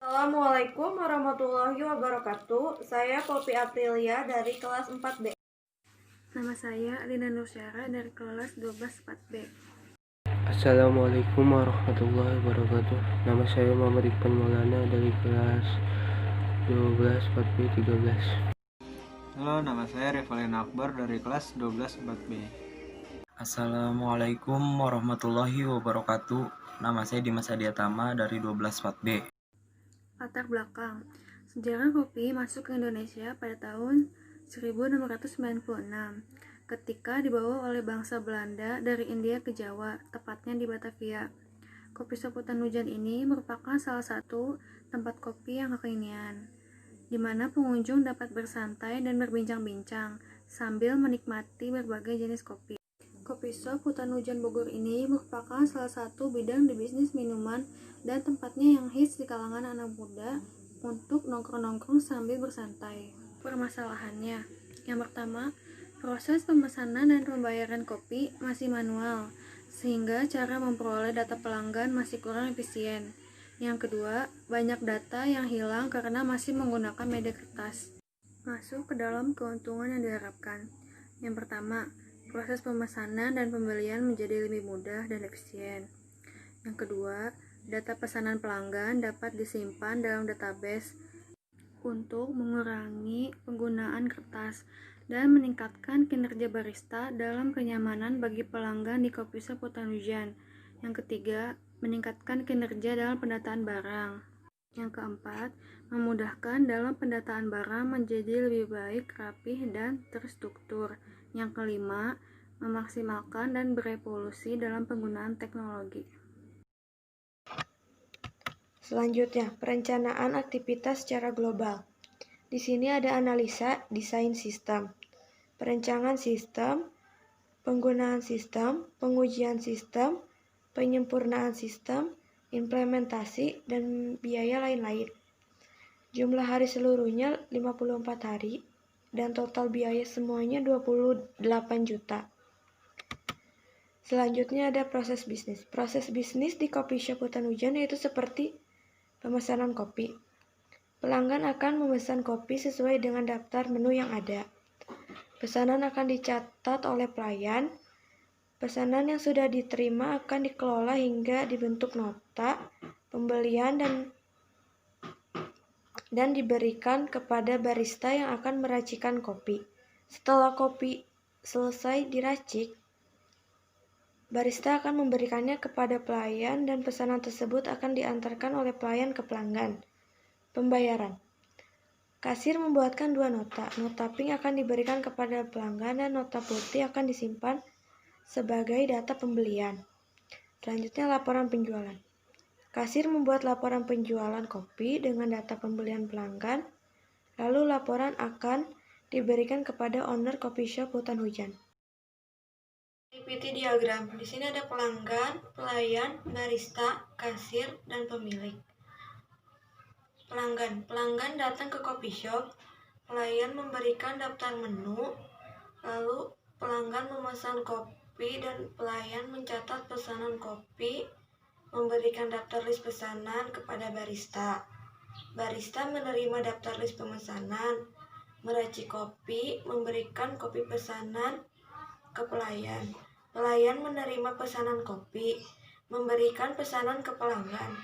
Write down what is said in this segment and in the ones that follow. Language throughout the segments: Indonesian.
Assalamualaikum warahmatullahi wabarakatuh. Saya Poppy Aprilia dari kelas 4B. Nama saya Alina Nursyara dari kelas 12 4B. Assalamualaikum warahmatullahi wabarakatuh. Nama saya Muhammad Iqbal Maulana dari kelas 12 4B 13. Halo, nama saya Revalina Akbar dari kelas 12 4B. Assalamualaikum warahmatullahi wabarakatuh. Nama saya Dimas Adiatama dari 12 4B. Latar belakang. Sejarah kopi masuk ke Indonesia pada tahun 1696 ketika dibawa oleh bangsa Belanda dari India ke Jawa, tepatnya di Batavia. Kopi Saputan Hujan ini merupakan salah satu tempat kopi yang kekinian, di mana pengunjung dapat bersantai dan berbincang-bincang sambil menikmati berbagai jenis kopi. Kopi Shop Hutan Hujan Bogor ini merupakan salah satu bidang di bisnis minuman dan tempatnya yang hits di kalangan anak muda untuk nongkrong-nongkrong sambil bersantai. Permasalahannya, yang pertama, proses pemesanan dan pembayaran kopi masih manual, sehingga cara memperoleh data pelanggan masih kurang efisien. Yang kedua, banyak data yang hilang karena masih menggunakan media kertas. Masuk ke dalam keuntungan yang diharapkan. Yang pertama, proses pemesanan dan pembelian menjadi lebih mudah dan efisien. Yang kedua, data pesanan pelanggan dapat disimpan dalam database untuk mengurangi penggunaan kertas dan meningkatkan kinerja barista dalam kenyamanan bagi pelanggan di Kopi Shop Hutan Hujan. Yang ketiga, meningkatkan kinerja dalam pendataan barang. Yang keempat, memudahkan dalam pendataan barang menjadi lebih baik, rapih, dan terstruktur. Yang kelima, memaksimalkan dan berevolusi dalam penggunaan teknologi. Selanjutnya, perencanaan aktivitas secara global. Di sini ada analisa desain sistem, perencanaan sistem, penggunaan sistem, pengujian sistem, penyempurnaan sistem, implementasi, dan biaya lain-lain. Jumlah hari seluruhnya 54 hari dan total biaya semuanya 28 juta. Selanjutnya ada proses bisnis. Proses bisnis di Kopi Shop Hutan Hujan yaitu seperti pemesanan kopi. Pelanggan akan memesan kopi sesuai dengan daftar menu yang ada. Pesanan akan dicatat oleh pelayan. Pesanan yang sudah diterima akan dikelola hingga dibentuk nota pembelian dan diberikan kepada barista yang akan meracikan kopi. Setelah kopi selesai diracik, barista akan memberikannya kepada pelayan dan pesanan tersebut akan diantarkan oleh pelayan ke pelanggan. Pembayaran. Kasir membuatkan dua nota. Nota pink akan diberikan kepada pelanggan dan nota putih akan disimpan sebagai data pembelian. Selanjutnya laporan penjualan. Kasir membuat laporan penjualan kopi dengan data pembelian pelanggan, lalu laporan akan diberikan kepada owner Kopi Shop Hutan Hujan. Activity diagram. Di sini ada pelanggan, pelayan, barista, kasir, dan pemilik. Pelanggan datang ke coffee shop, pelayan memberikan daftar menu, lalu pelanggan memesan kopi dan pelayan mencatat pesanan kopi, memberikan daftar list pesanan kepada barista. Barista menerima daftar list pemesanan, meracik kopi, memberikan kopi pesanan ke pelayan. Pelayan menerima pesanan kopi, memberikan pesanan ke pelanggan.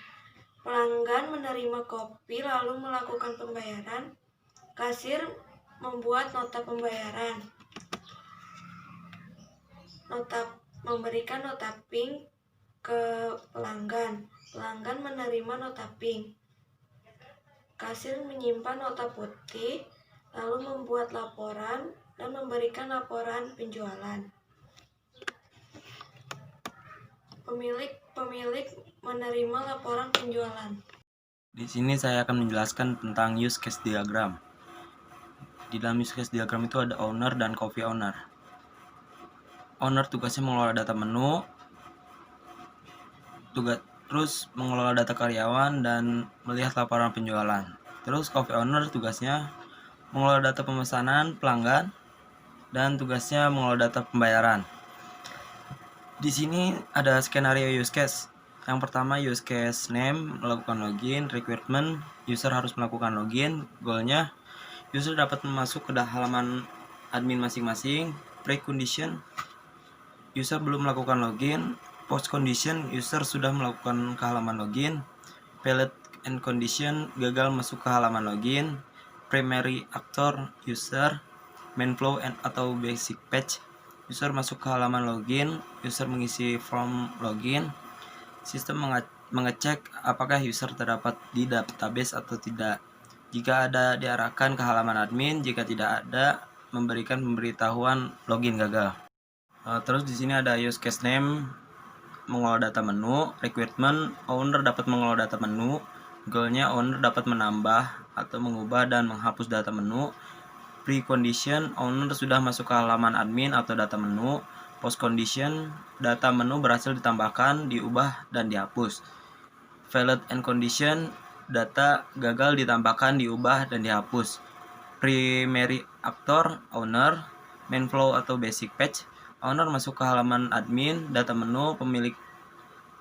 Pelanggan menerima kopi lalu melakukan pembayaran. Kasir membuat nota pembayaran. Memberikan nota pink ke pelanggan. Pelanggan menerima nota pink. Kasir menyimpan nota putih, lalu membuat laporan dan memberikan laporan penjualan. Pemilik menerima laporan penjualan. Di sini saya akan menjelaskan tentang use case diagram. Di dalam use case diagram itu ada owner dan coffee owner. Owner tugasnya mengelola data menu, terus mengelola data karyawan dan melihat laporan penjualan. Terus coffee owner tugasnya mengelola data pemesanan pelanggan dan tugasnya mengelola data pembayaran. Di sini ada skenario use case. Yang pertama, use case name, melakukan login. Requirement, user harus melakukan login. Goalnya, user dapat masuk ke halaman admin masing-masing. Precondition, user belum melakukan login. Post condition, user sudah melakukan ke halaman login. Valid and condition, gagal masuk ke halaman login. Primary actor, user. Main flow atau basic page, user masuk ke halaman login. User mengisi form login. Sistem mengecek apakah user terdapat di database atau tidak. Jika ada, diarahkan ke halaman admin. Jika tidak ada, memberikan pemberitahuan login gagal. Terus di sini ada use case name, mengelola data menu. Requirement, owner dapat mengelola data menu. Goalnya, owner dapat menambah atau mengubah dan menghapus data menu. Precondition, owner sudah masuk ke halaman admin atau data menu. Post condition, data menu berhasil ditambahkan, diubah, dan dihapus. Valid and condition, data gagal ditambahkan, diubah, dan dihapus. Primary actor, owner. Main flow atau basic page, owner masuk ke halaman admin, data menu. Pemilik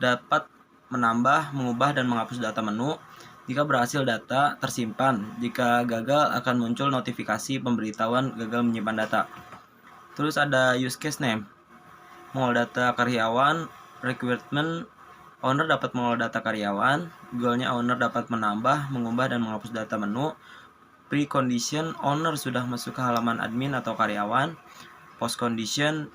dapat menambah, mengubah, dan menghapus data menu. Jika berhasil, data tersimpan. Jika gagal, akan muncul notifikasi pemberitahuan gagal menyimpan data. Terus ada use case name, mengolah data karyawan. Requirement, owner dapat mengolah data karyawan. Goalnya, owner dapat menambah, mengubah, dan menghapus data menu. Precondition, owner sudah masuk ke halaman admin atau karyawan. Post condition,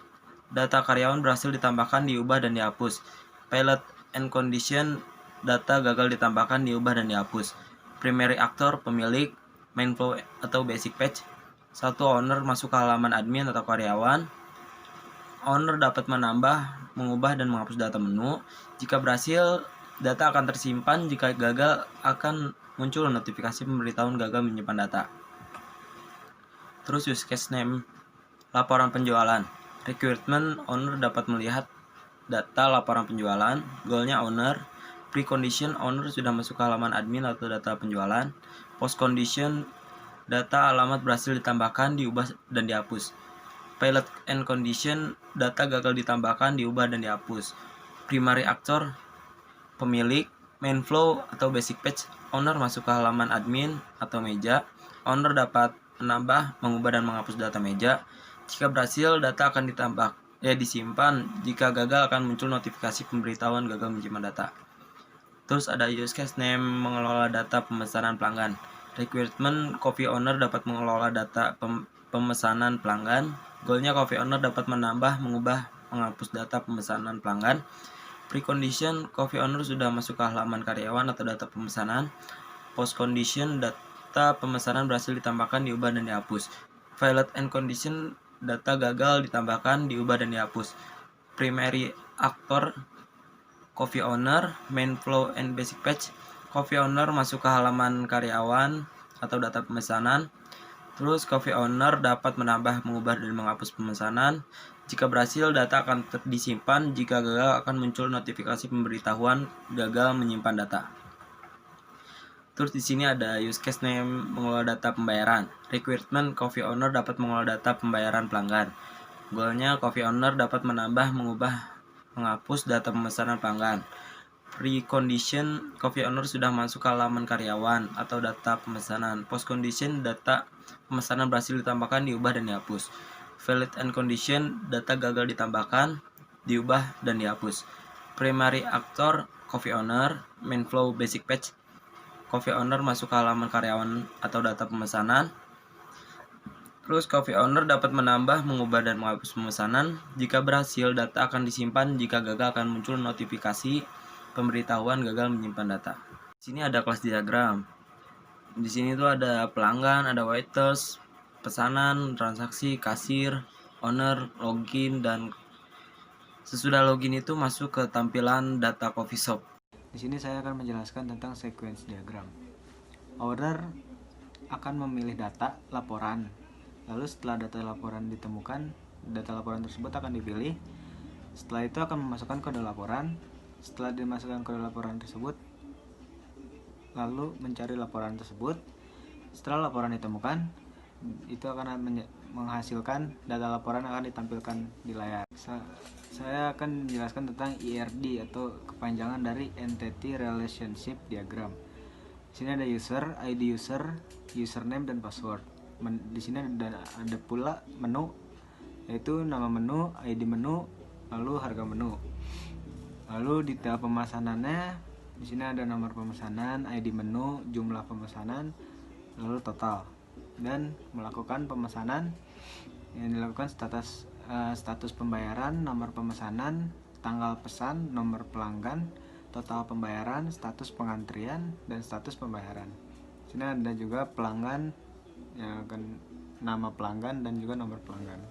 data karyawan berhasil ditambahkan, diubah, dan dihapus. Valid and condition, data gagal ditambahkan, diubah, dan dihapus. Primary actor, pemilik. Main flow atau basic page, satu, owner masuk ke halaman admin atau karyawan. Owner dapat menambah, mengubah, dan menghapus data menu. Jika berhasil, data akan tersimpan. Jika gagal, akan muncul notifikasi pemberitahuan gagal menyimpan data. Terus use case name, laporan penjualan. Requirement, owner dapat melihat data laporan penjualan. Goalnya, owner. Precondition, owner sudah masuk ke halaman admin atau data penjualan. Post condition, data alamat berhasil ditambahkan, diubah, dan dihapus. Valid and condition, data gagal ditambahkan, diubah, dan dihapus. Primary actor, pemilik. Main flow atau basic page, owner masuk ke halaman admin atau meja. Owner dapat menambah, mengubah, dan menghapus data meja. Jika berhasil, data akan disimpan. Jika gagal, akan muncul notifikasi pemberitahuan gagal menyimpan data. Terus ada use case name, mengelola data pemesanan pelanggan. Requirement, coffee owner dapat mengelola data pemesanan pelanggan. Goalnya, coffee owner dapat menambah, mengubah, menghapus data pemesanan pelanggan. Precondition, coffee owner sudah masuk ke halaman karyawan atau data pemesanan. Post condition, data pemesanan berhasil ditambahkan, diubah, dan dihapus. Valid and condition, data gagal ditambahkan, diubah, dan dihapus. Primary actor, coffee owner. Main flow and basic page, coffee owner masuk ke halaman karyawan atau data pemesanan. Terus coffee owner dapat menambah, mengubah, dan menghapus pemesanan. Jika berhasil, data akan disimpan. Jika gagal, akan muncul notifikasi pemberitahuan gagal menyimpan data. Terus di sini ada use case name, mengelola data pembayaran. Requirement, coffee owner dapat mengelola data pembayaran pelanggan. Goalnya, coffee owner dapat menambah, mengubah, menghapus data pemesanan pelanggan. Precondition, coffee owner sudah masuk ke halaman karyawan atau data pemesanan. Post condition, data pemesanan berhasil ditambahkan, diubah, dan dihapus. Valid and condition, data gagal ditambahkan, diubah, dan dihapus. Primary actor, coffee owner. Main flow basic page, coffee owner masuk ke halaman karyawan atau data pemesanan. Terus coffee owner dapat menambah, mengubah, dan menghapus pemesanan. Jika berhasil, data akan disimpan. Jika gagal, akan muncul notifikasi pemberitahuan gagal menyimpan data. Di sini ada kelas diagram. Di sini tuh ada pelanggan, ada waiters, pesanan, transaksi, kasir, owner, login, dan sesudah login itu masuk ke tampilan data coffee shop. Di sini saya akan menjelaskan tentang sequence diagram. Owner akan memilih data laporan. Lalu setelah data laporan ditemukan, data laporan tersebut akan dipilih. Setelah itu akan memasukkan kode laporan. Setelah dimasukkan kode laporan tersebut, lalu mencari laporan tersebut. Setelah laporan ditemukan, itu akan menghasilkan data laporan akan ditampilkan di layar. Saya akan menjelaskan tentang IRD atau kepanjangan dari Entity Relationship Diagram. Di sini ada user, ID user, username dan password. Di sini ada pula menu, yaitu nama menu, ID menu, lalu harga menu. Lalu detail pemesanannya, di sini ada nomor pemesanan, ID menu, jumlah pemesanan, lalu total. Dan melakukan pemesanan yang dilakukan status pembayaran, nomor pemesanan, tanggal pesan, nomor pelanggan, total pembayaran, status pengantrian, dan status pembayaran. Di sini ada juga pelanggan yang akan nama pelanggan dan juga nomor pelanggan.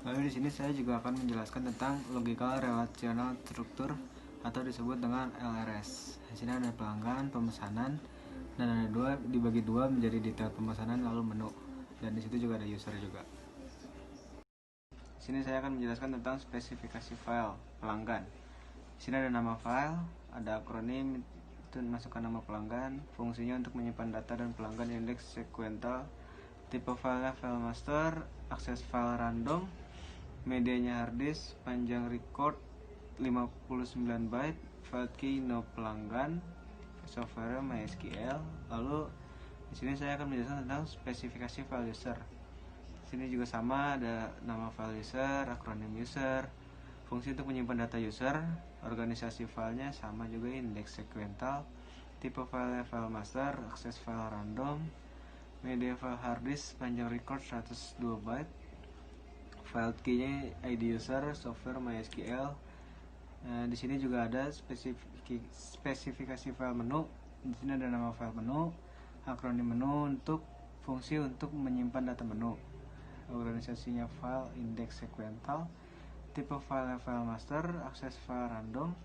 Lalu di sini saya juga akan menjelaskan tentang Logical Relational Structure atau disebut dengan LRS. Di sini ada pelanggan, pemesanan, dan ada dibagi dua menjadi detail pemesanan lalu menu. Dan di situ juga ada user juga. Di sini saya akan menjelaskan tentang spesifikasi file pelanggan. Di sini ada nama file, ada akronim, itu masukkan nama pelanggan, fungsinya untuk menyimpan data dan pelanggan, indeks sekuental, tipe filenya file master, akses file random, medianya hard disk, panjang record 59 byte, file key no pelanggan, software MySQL. Lalu di sini saya akan menjelaskan tentang spesifikasi file user. Di sini juga sama, ada nama file user, akronim user, fungsi untuk menyimpan data user, organisasi filenya sama juga, indeks sekuental, tipe file master, akses file random, media file hard disk, panjang record 102 byte, file key-nya ID user, software MySQL. Di sini juga ada spesifikasi file menu. Di sini ada nama file menu, akronim menu untuk fungsi untuk menyimpan data menu, organisasinya file, indeks sekuental, tipe file master, akses file random,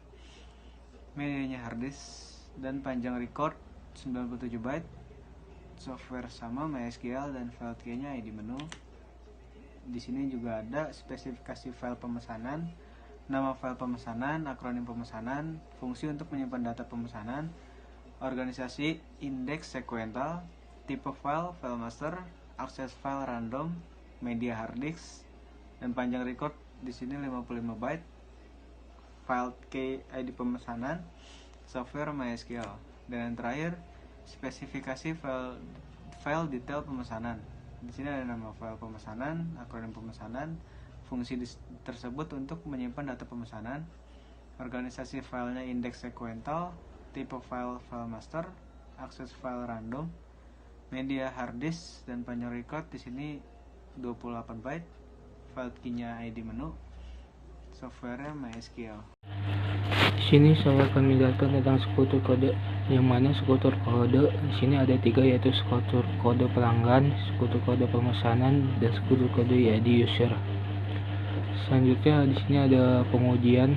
medianya hard disk, dan panjang record 97 byte, software sama MySQL, dan file key-nya ID menu. Di sini juga ada spesifikasi file pemesanan, nama file pemesanan, akronim pemesanan, fungsi untuk menyimpan data pemesanan, organisasi, indeks sekuental, tipe file master, akses file random, media hard disk, dan panjang record di sini 55 byte, file key ID pemesanan, software MySQL. Dan yang terakhir, spesifikasi file detail pemesanan. Di sini ada nama file pemesanan, akronim pemesanan, fungsi tersebut untuk menyimpan data pemesanan, organisasi filenya indeks sekuental, tipe file master, akses file random, media hard disk, dan panjang record di sini 28 byte, file key-nya ID menu, software MySQL. Di sini saya akan menjelaskan tentang sekutu kode, yang mana sekutu kode di sini ada 3, yaitu sekutu kode pelanggan, sekutu kode pemesanan, dan sekutu kode ID user. Selanjutnya di sini ada pengujian,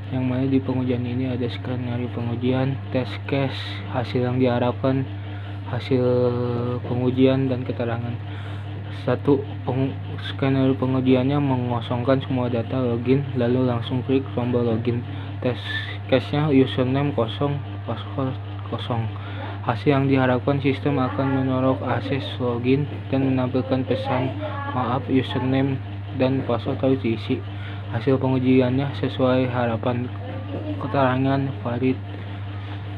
yang mana di pengujian ini ada skenario pengujian, test case, hasil yang diharapkan, hasil pengujian, dan keterangan. Skenario pengujiannya mengosongkan semua data login, lalu langsung klik tombol login. Test case-nya username kosong, password kosong. Hasil yang diharapkan, sistem akan menorok akses login dan menampilkan pesan maaf, username dan password harus diisi. Hasil pengujiannya sesuai harapan, keterangan valid.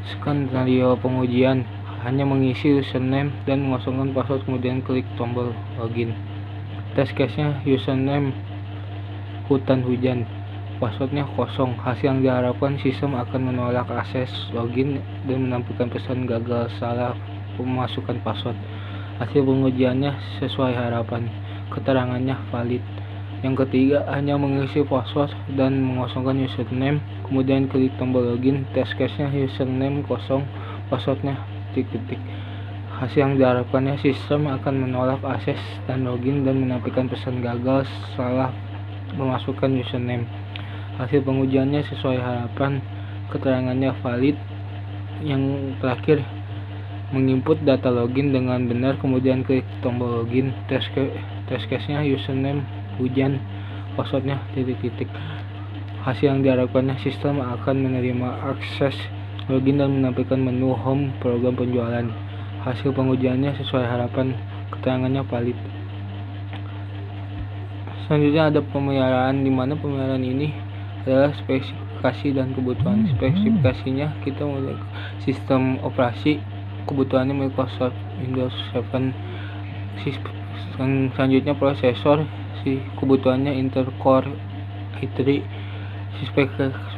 Skenario pengujian hanya mengisi username dan mengosongkan password, kemudian klik tombol login. Test case-nya username hutan hujan, passwordnya kosong. Hasil yang diharapkan, sistem akan menolak akses login dan menampilkan pesan gagal salah pemasukan password. Hasil pengujiannya sesuai harapan, keterangannya valid. Yang ketiga, hanya mengisi password dan mengosongkan username, kemudian klik tombol login. Test case-nya username kosong, passwordnya titik-titik. Hasil yang diharapkannya, sistem akan menolak akses dan login dan menampilkan pesan gagal salah memasukkan username. Hasil pengujiannya sesuai harapan, keterangannya valid. Yang terakhir, menginput data login dengan benar, kemudian klik tombol login. Test case-nya username hujan, passwordnya titik-titik. Hasil yang diharapkannya, sistem akan menerima akses login dan menampilkan menu home program penjualan. Hasil pengujiannya sesuai harapan, keterangannya valid. Selanjutnya ada pemeliharaan, di mana pemeliharaan ini adalah spesifikasi dan kebutuhan. Spesifikasinya kita mulai sistem operasi, kebutuhannya Microsoft Windows 7. Selanjutnya prosesor, kebutuhannya Intel Core i3.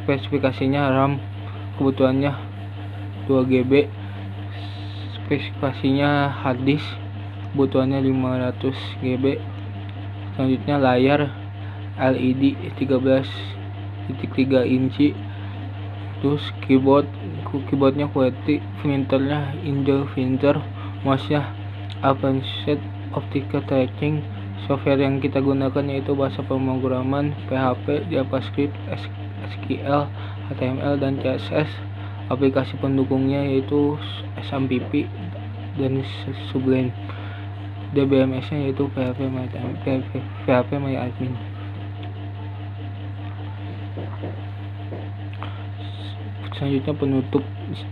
Spesifikasinya RAM, kebutuhannya 2 GB. Spesifikasinya hard disk, kebutuhannya 500 GB. Selanjutnya layar LED 13.3 inci. Terus keyboardnya QWERTY, printernya inkjet printer, mouse-nya Advanced Optical Tracking. Software yang kita gunakan yaitu bahasa pemrograman PHP, JavaScript, SQL, HTML, dan CSS. Aplikasi pendukungnya yaitu SMPP dan Sublime. DBMS-nya yaitu PHP MyAdmin. Selanjutnya penutup,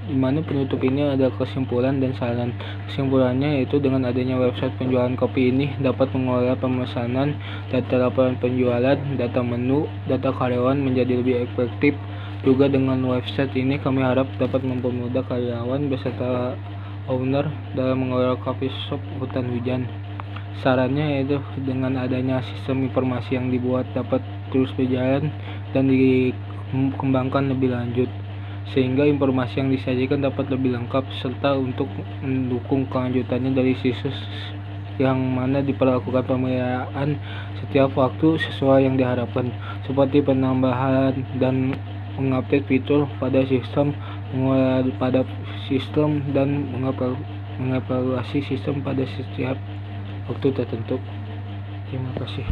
di mana penutup ini ada kesimpulan dan saran. Kesimpulannya yaitu dengan adanya website penjualan kopi ini dapat mengelola pemesanan, data laporan penjualan, data menu, data karyawan menjadi lebih efektif. Juga dengan website ini kami harap dapat mempermudah karyawan beserta owner dalam mengelola coffee shop Hutan Hujan. Sarannya yaitu dengan adanya sistem informasi yang dibuat dapat terus berjalan dan dikembangkan lebih lanjut, sehingga informasi yang disajikan dapat lebih lengkap serta untuk mendukung kelanjutannya dari situs yang mana diperlakukan pemeliharaan setiap waktu sesuai yang diharapkan, seperti penambahan dan mengupdate fitur pada sistem, dan mengevaluasi sistem pada setiap waktu tertentu. Terima kasih.